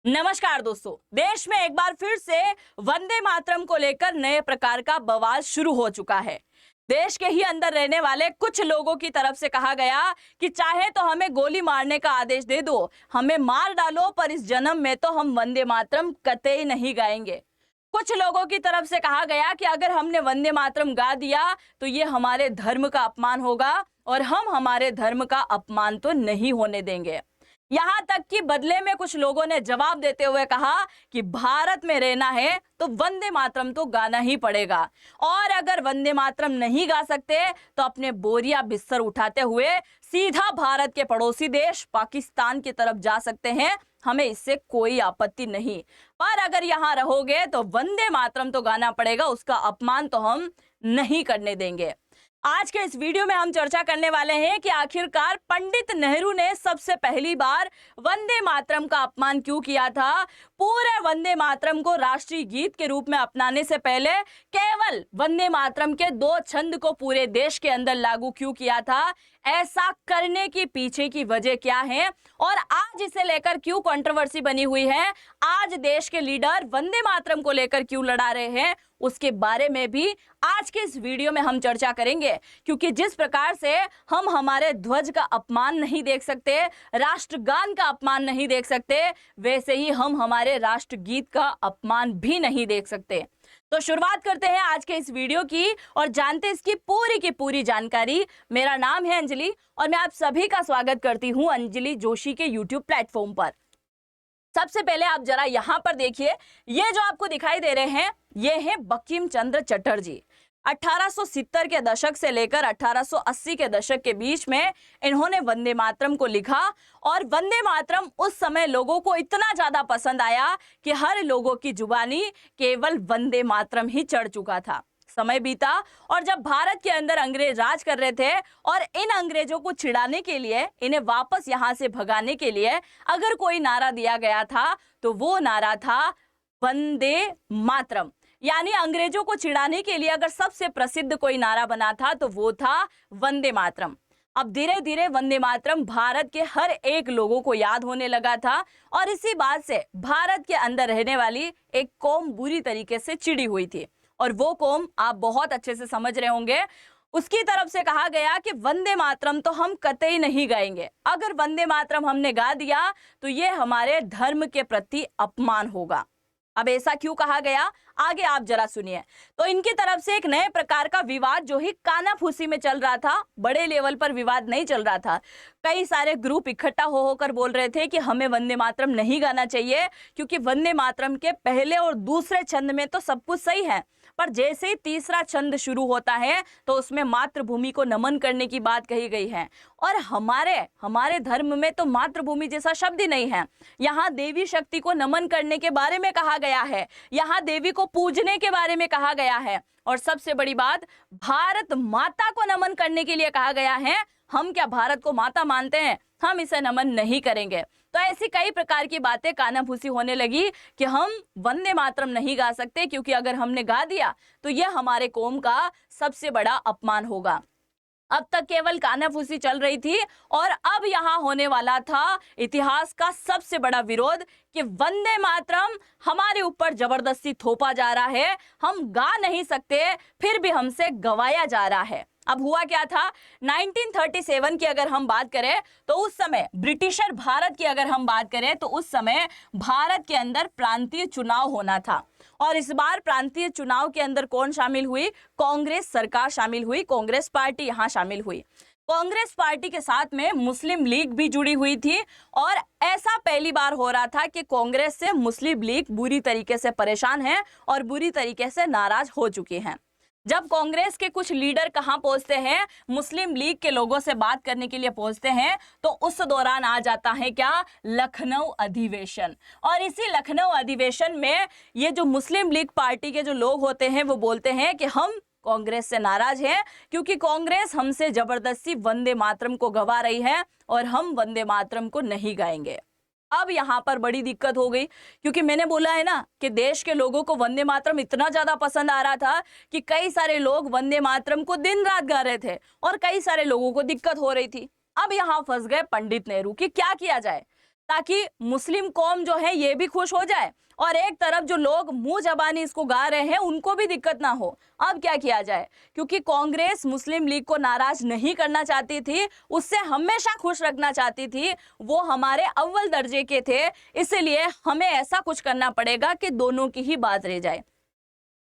नमस्कार दोस्तों। देश में एक बार फिर से वंदे मातरम को लेकर नए प्रकार का बवाल शुरू हो चुका है। देश के ही अंदर रहने वाले कुछ लोगों की तरफ से कहा गया कि चाहे तो हमें गोली मारने का आदेश दे दो, हमें मार डालो, पर इस जन्म में तो हम वंदे मातरम कतई नहीं गाएंगे। कुछ लोगों की तरफ से कहा गया कि अगर हमने वंदे मातरम गा दिया तो ये हमारे धर्म का अपमान होगा और हम हमारे धर्म का अपमान तो नहीं होने देंगे। यहां तक कि बदले में कुछ लोगों ने जवाब देते हुए कहा कि भारत में रहना है तो वंदे मातरम तो गाना ही पड़ेगा, और अगर वंदे मातरम नहीं गा सकते तो अपने बोरिया बिस्तर उठाते हुए सीधा भारत के पड़ोसी देश पाकिस्तान की तरफ जा सकते हैं। हमें इससे कोई आपत्ति नहीं, पर अगर यहां रहोगे तो वंदे मातरम तो गाना पड़ेगा, उसका अपमान तो हम नहीं करने देंगे। आज के इस वीडियो में हम चर्चा करने वाले हैं कि आखिरकार पंडित नेहरू ने सबसे पहली बार वंदे मातरम का अपमान क्यों किया था। पूरे वंदे मातरम को राष्ट्रीय गीत के रूप में अपनाने से पहले केवल वंदे मातरम के 2 छंद को पूरे देश के अंदर लागू क्यों किया था, ऐसा करने की पीछे की वजह क्या है और आज इसे लेकर क्यों कंट्रोवर्सी बनी हुई है, आज देश के लीडर वंदे मातरम को लेकर क्यों लड़ा रहे हैं, उसके बारे में भी आज के इस वीडियो में हम चर्चा करेंगे। क्योंकि जिस प्रकार से हम हमारे ध्वज का अपमान नहीं देख सकते, राष्ट्रगान का अपमान नहीं देख सकते, वैसे ही हम हमारे राष्ट्रगीत का अपमान भी नहीं देख सकते। तो शुरुआत करते हैं आज के इस वीडियो की और जानते हैं इसकी पूरी जानकारी। मेरा नाम है अंजलि और मैं आप सभी का स्वागत करती हूं अंजलि जोशी के यूट्यूब प्लेटफॉर्म पर। सबसे पहले आप जरा यहां पर देखिए, ये जो आपको दिखाई दे रहे हैं ये हैं बंकिम चंद्र चटर्जी। 1870 के दशक से लेकर 1880 के दशक के बीच में इन्होंने वंदे मातरम को लिखा और वंदे मातरम उस समय लोगों को इतना ज्यादा पसंद आया कि हर लोगों की जुबानी केवल वंदे मातरम ही चढ़ चुका था। समय बीता और जब भारत के अंदर अंग्रेज राज कर रहे थे और इन अंग्रेजों को छिड़ाने के लिए, इन्हें वापस यहां से भगाने के लिए अगर कोई नारा दिया गया था तो वो नारा था वंदे मातरम। यानी अंग्रेजों को छिड़ाने के लिए अगर सबसे प्रसिद्ध कोई नारा बना था तो वो था वंदे मातरम। अब धीरे धीरे वंदे मातरम भारत के हर एक लोगों को याद होने लगा था और इसी बात से भारत के अंदर रहने वाली एक कौम बुरी तरीके से चिड़ी हुई थी, और वो कौम आप बहुत अच्छे से समझ रहे होंगे। उसकी तरफ से कहा गया कि वंदे मातरम तो हम कतई नहीं गाएंगे, अगर वंदे मातरम हमने गा दिया तो ये हमारे धर्म के प्रति अपमान होगा। अब ऐसा क्यों कहा गया, आगे आप जरा सुनिए। तो इनकी तरफ से एक नए प्रकार का विवाद जो ही कानाफूसी में चल रहा था, बड़े लेवल पर विवाद नहीं चल रहा था। कई सारे ग्रुप इकट्ठा हो होकर बोल रहे थे कि हमें वंदे मातरम नहीं गाना चाहिए, क्योंकि वंदे मातरम के पहले और दूसरे छंद में तो सब कुछ सही है, पर जैसे ही तीसरा छंद शुरू होता है तो उसमें मातृभूमि को नमन करने की बात कही गई है। और हमारे धर्म में तो मातृभूमि जैसा शब्द ही नहीं है। यहाँ देवी शक्ति को नमन करने के बारे में कहा गया है, यहाँ देवी को पूजने के बारे में कहा गया है, और सबसे बड़ी बात भारत माता को नमन करने के लिए कहा गया है। हम क्या भारत को माता मानते हैं? हम इसे नमन नहीं करेंगे। तो ऐसी कई प्रकार की बातें कानाफूसी होने लगी कि हम वंदे मातरम नहीं गा सकते, क्योंकि अगर हमने गा दिया तो यह हमारे कौम का सबसे बड़ा अपमान होगा। अब तक केवल कानाफूसी चल रही थी और अब यहाँ होने वाला था इतिहास का सबसे बड़ा विरोध कि वंदे मातरम हमारे ऊपर जबरदस्ती थोपा जा रहा है, हम गा नहीं सकते फिर भी हमसे गवाया जा रहा है। अब हुआ क्या था, 1937 की अगर हम बात करें तो उस समय ब्रिटिशर भारत की अगर हम बात करें तो उस समय भारत के अंदर प्रांतीय चुनाव होना था, और इस बार प्रांतीय चुनाव के अंदर कौन शामिल हुई? कांग्रेस सरकार शामिल हुई, कांग्रेस पार्टी यहां शामिल हुई। कांग्रेस पार्टी के साथ में मुस्लिम लीग भी जुड़ी हुई थी, और ऐसा पहली बार हो रहा था कि कांग्रेस से मुस्लिम लीग बुरी तरीके से परेशान है और बुरी तरीके से नाराज हो चुके हैं। जब कांग्रेस के कुछ लीडर कहां पहुंचते हैं, मुस्लिम लीग के लोगों से बात करने के लिए पहुंचते हैं, तो उस दौरान आ जाता है क्या? लखनऊ अधिवेशन। और इसी लखनऊ अधिवेशन में ये जो मुस्लिम लीग पार्टी के जो लोग होते हैं वो बोलते हैं कि हम कांग्रेस से नाराज हैं, क्योंकि कांग्रेस हमसे जबरदस्ती वंदे मातरम को गवा रही है और हम वंदे मातरम को नहीं गाएंगे। अब यहाँ पर बड़ी दिक्कत हो गई, क्योंकि मैंने बोला है ना कि देश के लोगों को वंदे मातरम इतना ज्यादा पसंद आ रहा था कि कई सारे लोग वंदे मातरम को दिन रात गा रहे थे और कई सारे लोगों को दिक्कत हो रही थी। अब यहाँ फंस गए पंडित नेहरू कि क्या किया जाए। ताकि मुस्लिम कौम जो है ये भी खुश हो जाए और एक तरफ जो लोग मुंह जबानी इसको गा रहे हैं उनको भी दिक्कत ना हो। अब क्या किया जाए, क्योंकि कांग्रेस मुस्लिम लीग को नाराज नहीं करना चाहती थी, उससे हमेशा खुश रखना चाहती थी, वो हमारे अव्वल दर्जे के थे, इसलिए हमें ऐसा कुछ करना पड़ेगा कि दोनों की ही बात रह जाए।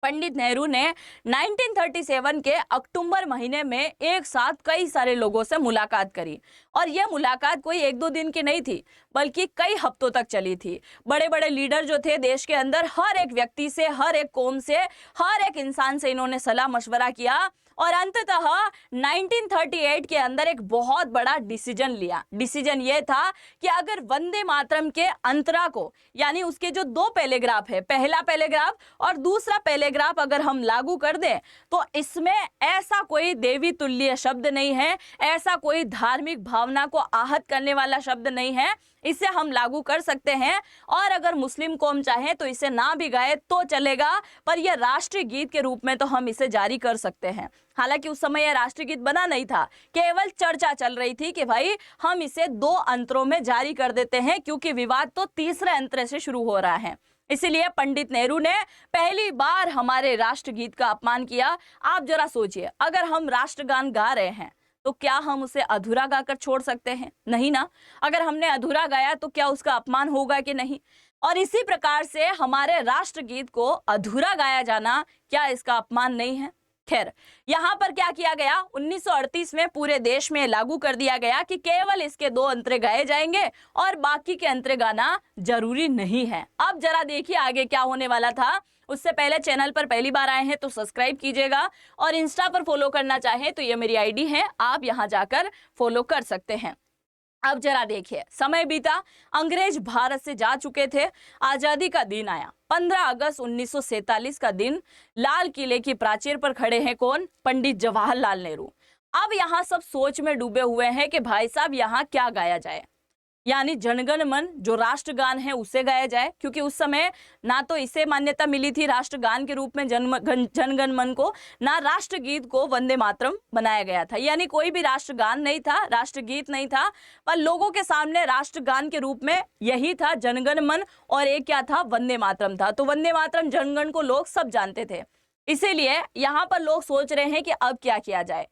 पंडित नेहरू ने 1937 के अक्टूबर महीने में एक साथ कई सारे लोगों से मुलाकात करी और यह मुलाकात कोई एक दो दिन की नहीं थी बल्कि कई हफ्तों तक चली थी। बड़े बड़े लीडर जो थे देश के अंदर, हर एक व्यक्ति से, हर एक कौम से, हर एक इंसान से इन्होंने सलाह मशवरा किया और अंततः 1938 के अंदर एक बहुत बड़ा डिसीजन लिया। डिसीजन ये था कि अगर वंदे मातरम के अंतरा को, यानी उसके जो दो पैराग्राफ है, पहला पैराग्राफ और दूसरा पैराग्राफ अगर हम लागू कर दें तो इसमें ऐसा कोई देवी तुल्य शब्द नहीं है, ऐसा कोई धार्मिक भावना को आहत करने वाला शब्द नहीं है, इसे हम लागू कर सकते हैं और अगर मुस्लिम कौम चाहे तो इसे ना भी गाए तो चलेगा, पर यह राष्ट्रीय गीत के रूप में तो हम इसे जारी कर सकते हैं। हालांकि उस समय यह राष्ट्रीय गीत बना नहीं था, केवल चर्चा चल रही थी कि भाई हम इसे दो अंतरों में जारी कर देते हैं, क्योंकि विवाद तो तीसरे अंतर से शुरू हो रहा है। इसीलिए पंडित नेहरू ने पहली बार हमारे राष्ट्रगीत का अपमान किया। आप जरा सोचिए, अगर हम राष्ट्रगान गा रहे हैं तो क्या हम उसे अधूरा गाकर छोड़ सकते हैं? नहीं ना। अगर हमने अधूरा गाया तो क्या उसका अपमान होगा कि नहीं? और इसी प्रकार से हमारे राष्ट्रगीत को अधूरा गाया जाना, क्या इसका अपमान नहीं है? खैर, यहाँ पर क्या किया गया, 1938 में पूरे देश में लागू कर दिया गया कि केवल इसके दो अंतरे गाए जाएंगे और बाकी के अंतरे गाना जरूरी नहीं है। अब जरा देखिए आगे क्या होने वाला था। उससे पहले चैनल पर पहली बार आए हैं तो सब्सक्राइब कीजिएगा और इंस्टा पर फॉलो करना चाहें तो ये मेरी आईडी है, आप यहां जाकर फॉलो कर सकते हैं। अब जरा देखिए, समय बीता, अंग्रेज भारत से जा चुके थे, आजादी का दिन आया। 15 अगस्त 1947 का दिन। लाल किले की प्राचीर पर खड़े हैं कौन? पंडित जवाहरलाल नेहरू। अब यहाँ सब सोच में डूबे हुए हैं कि भाई साहब यहाँ क्या गाया जाए, यानी जनगण मन जो राष्ट्रगान है उसे गाया जाए, क्योंकि उस समय ना तो इसे मान्यता मिली थी राष्ट्रगान के रूप में जनगण मन को, ना राष्ट्रगीत को वंदे मातरम बनाया गया था, यानी कोई भी राष्ट्रगान नहीं था, राष्ट्रगीत नहीं था, पर लोगों के सामने राष्ट्रगान के रूप में यही था जनगण मन और एक क्या था, वंदे मातरम था। तो वंदे मातरम जनगण को लोग सब जानते थे, इसीलिए यहाँ पर लोग सोच रहे हैं कि अब क्या किया जाए।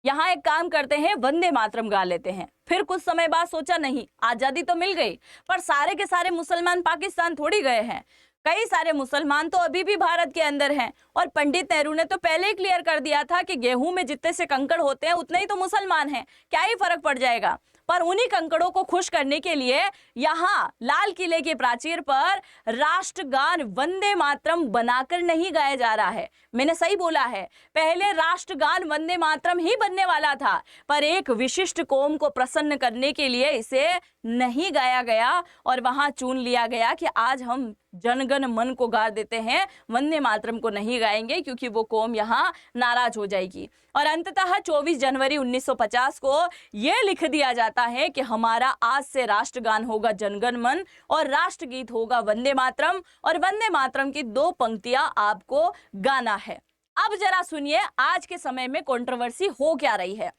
यहाँ एक काम करते हैं, वंदे मातरम गा लेते हैं। फिर कुछ समय बाद सोचा नहीं, आजादी तो मिल गई, पर सारे के सारे मुसलमान पाकिस्तान थोड़ी गए हैं, कई सारे मुसलमान तो अभी भी भारत के अंदर हैं। और पंडित नेहरू ने तो पहले ही क्लियर कर दिया था कि गेहूं में जितने से कंकड़ होते हैं उतने ही तो मुसलमान हैं, क्या ही फर्क पड़ जाएगा। पर उन्हीं कंकड़ों को खुश करने के लिए यहाँ लाल किले के प्राचीर पर राष्ट्रगान वंदे मातरम बनाकर नहीं गाया जा रहा है। मैंने सही बोला है, पहले राष्ट्रगान वंदे मातरम ही बनने वाला था, पर एक विशिष्ट कौम को प्रसन्न करने के लिए इसे नहीं गाया गया और वहां चुन लिया गया कि आज हम जनगण मन को गा देते हैं, वंदे मातरम को नहीं गाएंगे, क्योंकि वो कौम यहाँ नाराज हो जाएगी। और अंततः 24 जनवरी 1950 को ये लिख दिया जाता है कि हमारा आज से राष्ट्रगान होगा जनगण मन और राष्ट्रगीत होगा वंदे मातरम, और वंदे मातरम की दो पंक्तियां आपको गाना है। अब जरा सुनिए आज के समय में कंट्रोवर्सी हो क्या रही है।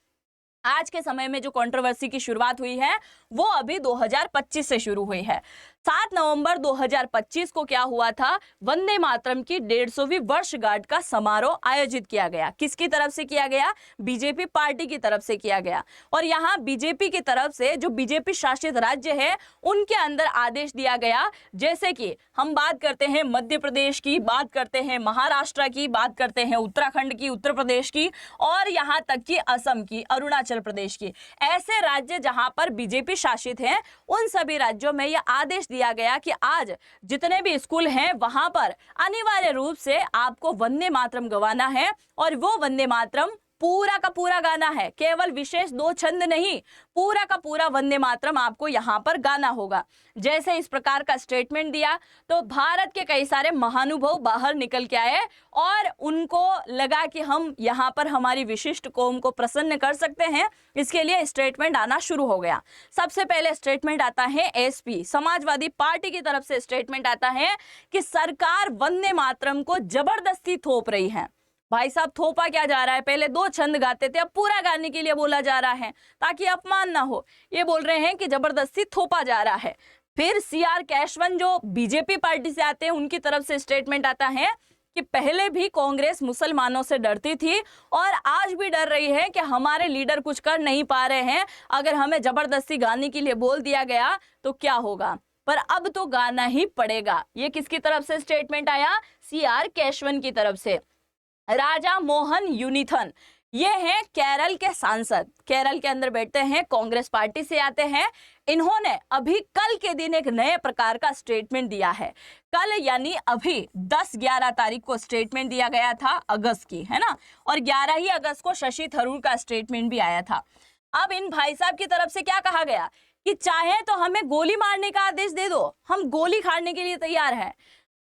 आज के समय में जो कंट्रोवर्सी की शुरुआत हुई है वो अभी 2025 से शुरू हुई है। 7 नवंबर 2025 को क्या हुआ था, वंदे मातरम की 150वीं वर्षगांठ का समारोह आयोजित किया गया। किसकी तरफ से किया गया? बीजेपी पार्टी की तरफ से किया गया। और यहाँ बीजेपी की तरफ से जो बीजेपी शासित राज्य है उनके अंदर आदेश दिया गया, जैसे कि हम बात करते हैं मध्य प्रदेश की, बात करते हैं महाराष्ट्र की, बात करते हैं उत्तराखंड की, उत्तर प्रदेश की, और यहाँ तक कि असम की, अरुणाचल प्रदेश की। ऐसे राज्य जहां पर बीजेपी शासित हैं उन सभी राज्यों में यह आदेश दिया गया कि आज जितने भी स्कूल हैं वहां पर अनिवार्य रूप से आपको वंदे मातरम गवाना है, और वो वंदे मातरम पूरा का पूरा गाना है, केवल विशेष दो छंद नहीं, पूरा का पूरा वंदे मातरम आपको यहाँ पर गाना होगा। जैसे इस प्रकार का स्टेटमेंट दिया तो भारत के कई सारे महानुभाव बाहर निकल के आए और उनको लगा कि हम यहाँ पर हमारी विशिष्ट कौम को प्रसन्न कर सकते हैं, इसके लिए स्टेटमेंट आना शुरू हो गया। सबसे पहले स्टेटमेंट आता है एसपी समाजवादी पार्टी की तरफ से स्टेटमेंट आता है कि सरकार वंदे मातरम को जबरदस्ती थोप रही है। भाई साहब, थोपा क्या जा रहा है? पहले दो छंद गाते थे, अब पूरा गाने के लिए बोला जा रहा है ताकि अपमान ना हो। ये बोल रहे हैं कि जबरदस्ती थोपा जा रहा है। फिर CR केशवन जो बीजेपी पार्टी से आते हैं, उनकी तरफ से स्टेटमेंट आता है कि पहले भी कांग्रेस मुसलमानों से डरती थी और आज भी डर रही है कि हमारे लीडर कुछ कर नहीं पा रहे हैं, अगर हमें जबरदस्ती गाने के लिए बोल दिया गया तो क्या होगा, पर अब तो गाना ही पड़ेगा। ये किसकी तरफ से स्टेटमेंट आया? CR केशवन की तरफ से। राजा मोहन यूनिथन, ये हैं केरल के सांसद, केरल के अंदर बैठते हैं, कांग्रेस पार्टी से आते हैं। इन्होंने अभी कल के दिन एक नए प्रकार का स्टेटमेंट दिया है। कल यानी अभी 10-11 तारीख को स्टेटमेंट दिया गया था अगस्त की, है ना, और 11 ही अगस्त को शशि थरूर का स्टेटमेंट भी आया था। अब इन भाई साहब की तरफ से क्या कहा गया कि चाहे तो हमें गोली मारने का आदेश दे दो, हम गोली खाने के लिए तैयार हैं,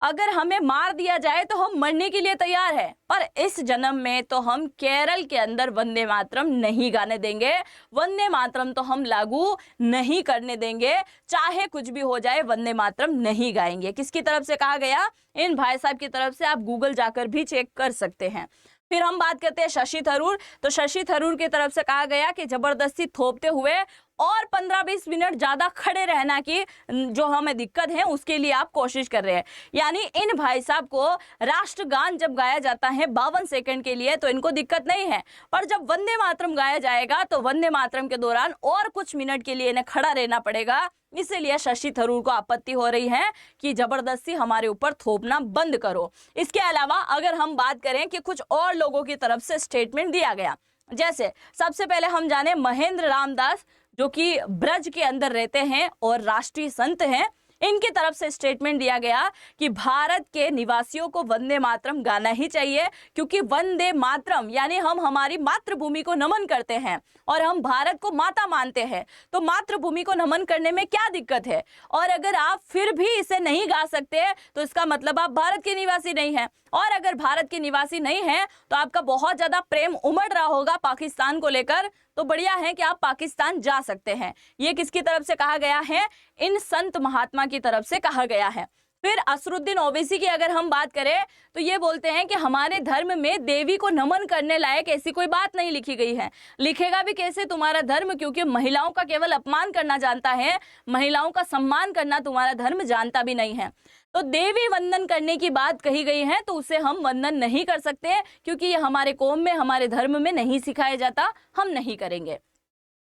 अगर हमें मार दिया जाए तो हम मरने के लिए तैयार है, पर इस जन्म में तो हम केरल के अंदर वंदे मातरम नहीं गाने देंगे, वंदे मातरम तो हम लागू नहीं करने देंगे, चाहे कुछ भी हो जाए वंदे मातरम नहीं गाएंगे। किसकी तरफ से कहा गया? इन भाई साहब की तरफ से। आप गूगल जाकर भी चेक कर सकते हैं। फिर हम बात करते हैं शशि थरूर, तो शशि थरूर की तरफ से कहा गया कि जबरदस्ती थोपते हुए और 15-20 मिनट ज्यादा खड़े रहना की जो हमें दिक्कत है उसके लिए आप कोशिश कर रहे हैं। यानी इन भाई साहब को राष्ट्रगान जब गाया जाता है 52 सेकंड के लिए तो इनको दिक्कत नहीं है, पर जब वंदे मातरम गाया जाएगा तो वंदे मातरम के दौरान और कुछ मिनट के लिए इन्हें खड़ा रहना पड़ेगा। इसीलिए शशि थरूर को आपत्ति हो रही है कि जबरदस्ती हमारे ऊपर थोपना बंद करो। इसके अलावा अगर हम बात करें कि कुछ और लोगों की तरफ से स्टेटमेंट दिया गया, जैसे सबसे पहले हम जाने महेंद्र रामदास, जो कि ब्रज के अंदर रहते हैं और राष्ट्रीय संत हैं। इनकी तरफ से स्टेटमेंट दिया गया कि भारत के निवासियों को वंदे मातरम गाना ही चाहिए, क्योंकि वंदे मातरम यानी हम हमारी मातृभूमि को नमन करते हैं और हम भारत को माता मानते हैं, तो मातृभूमि को नमन करने में क्या दिक्कत है? और अगर आप फिर भी इसे नहीं गा सकते तो इसका मतलब आप भारत के निवासी नहीं हैं, और अगर भारत के निवासी नहीं हैं तो आपका बहुत ज्यादा प्रेम उमड़ रहा होगा पाकिस्तान को लेकर, तो बढ़िया है कि आप पाकिस्तान जा सकते हैं। ये किसकी तरफ से कहा गया है? इन संत महात्मा की तरफ से कहा गया है। फिर असरुद्दीन ओवैसी की अगर हम बात करें तो ये बोलते हैं कि हमारे धर्म में देवी को नमन करने लायक ऐसी कोई बात नहीं लिखी गई है। लिखेगा भी कैसे तुम्हारा धर्म, क्योंकि महिलाओं का केवल अपमान करना जानता है, महिलाओं का सम्मान करना तुम्हारा धर्म जानता भी नहीं है। तो देवी वंदन करने की बात कही गई है तो उसे हम वंदन नहीं कर सकते, क्योंकि ये हमारे कौम में, हमारे धर्म में नहीं सिखाया जाता, हम नहीं करेंगे।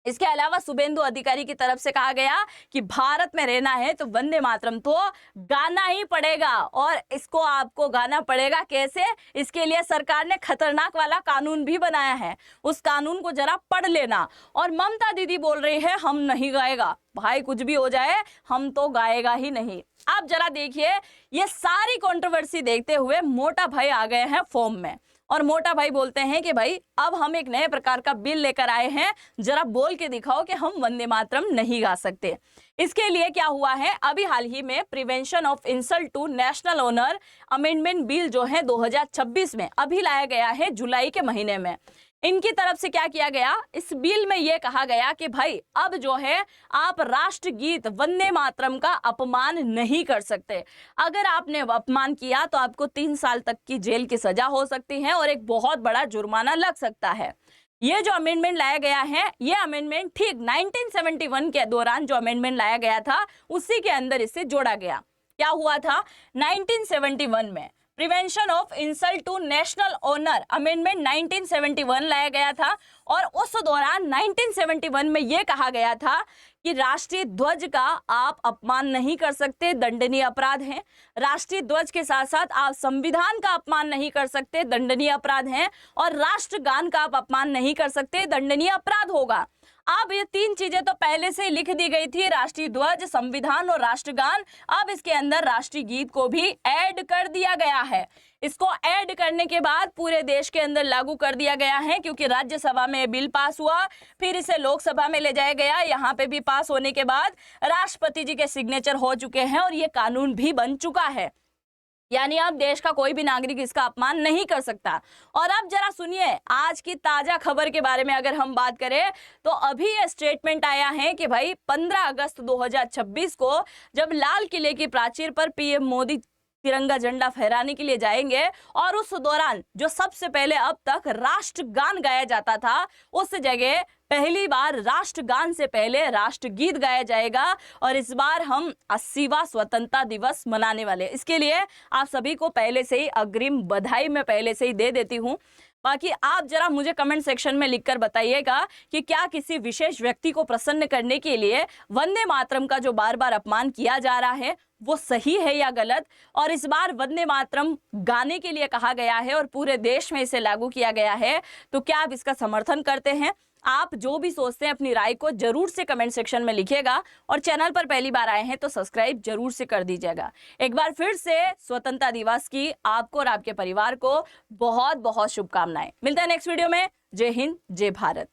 इसके अलावा शुभेंदु अधिकारी की तरफ से कहा गया कि भारत में रहना है तो वंदे मातरम तो गाना ही पड़ेगा, और इसको आपको गाना पड़ेगा कैसे? इसके लिए सरकार ने खतरनाक वाला कानून भी बनाया है, उस कानून को जरा पढ़ लेना। और ममता दीदी बोल रही है हम नहीं गाएगा, भाई कुछ भी हो जाए हम तो गाएगा ही नहीं। आप जरा देखिए, ये सारी कंट्रोवर्सी देखते हुए मोटा भाई आ गए हैं फॉर्म में, और मोटा भाई बोलते हैं कि भाई अब हम एक नए प्रकार का बिल लेकर आए हैं, जरा बोल के दिखाओ कि हम वंदे मातरम नहीं गा सकते। इसके लिए क्या हुआ है, अभी हाल ही में prevention of insult to national honour amendment bill जो है 2026 में अभी लाया गया है जुलाई के महीने में। इनकी तरफ से क्या किया गया, इस बिल में यह कहा गया कि भाई अब जो है आप राष्ट्रगीत वंदे मातरम का अपमान नहीं कर सकते। अगर आपने अपमान किया तो आपको 3 साल तक की जेल की सजा हो सकती है और एक बहुत बड़ा जुर्माना लग सकता है। ये जो अमेंडमेंट लाया गया है, ये अमेंडमेंट ठीक 1971 के दौरान जो अमेंडमेंट लाया गया था उसी के अंदर इसे जोड़ा गया। क्या हुआ था 1971 में? Prevention of insult to national honour amendment 1971 लाया गया था, और उस दौरान 1971 में यह कहा गया था कि राष्ट्रीय ध्वज का आप अपमान नहीं कर सकते, दंडनीय अपराध है। राष्ट्रीय ध्वज के साथ साथ आप संविधान का अपमान नहीं कर सकते, दंडनीय अपराध है, और राष्ट्रगान का आप अपमान नहीं कर सकते, दंडनीय अपराध होगा। अब ये 3 चीजें तो पहले से लिख दी गई थी, राष्ट्रीय ध्वज, संविधान और राष्ट्रगान। अब इसके अंदर राष्ट्रीय गीत को भी ऐड कर दिया गया है। इसको ऐड करने के बाद पूरे देश के अंदर लागू कर दिया गया है, क्योंकि राज्यसभा में बिल पास हुआ, फिर इसे लोकसभा में ले जाया गया, यहाँ पे भी पास होने के बाद राष्ट्रपति जी के सिग्नेचर हो चुके हैं और ये कानून भी बन चुका है। यानी अब देश का कोई भी नागरिक इसका अपमान नहीं कर सकता। और अब जरा सुनिए आज की ताजा खबर के बारे में अगर हम बात करें तो अभी ये स्टेटमेंट आया है कि भाई 15 अगस्त 2026 को जब लाल किले की प्राचीर पर पीएम मोदी तिरंगा झंडा फहराने के लिए जाएंगे, और उस दौरान जो सबसे पहले अब तक राष्ट्रगान गाया जाता था उस जगह पहली बार राष्ट्रगान से पहले राष्ट्रगीत गाया जाएगा और इस बार हम 80वां स्वतंत्रता दिवस मनाने वाले हैं। इसके लिए आप सभी को पहले से ही अग्रिम बधाई मैं पहले से ही दे देती हूँ। बाकी आप जरा मुझे कमेंट सेक्शन में लिखकर बताइएगा कि क्या किसी विशेष व्यक्ति को प्रसन्न करने के लिए वंदे मातरम का जो बार बार अपमान किया जा रहा है वो सही है या गलत, और इस बार वंदे मातरम गाने के लिए कहा गया है और पूरे देश में इसे लागू किया गया है, तो क्या आप इसका समर्थन करते हैं? आप जो भी सोचते हैं अपनी राय को जरूर से कमेंट सेक्शन में लिखिएगा और चैनल पर पहली बार आए हैं तो सब्सक्राइब जरूर से कर दीजिएगा। एक बार फिर से स्वतंत्रता दिवस की आपको और आपके परिवार को बहुत बहुत शुभकामनाएं। मिलता है नेक्स्ट वीडियो में। जय हिंद, जय भारत।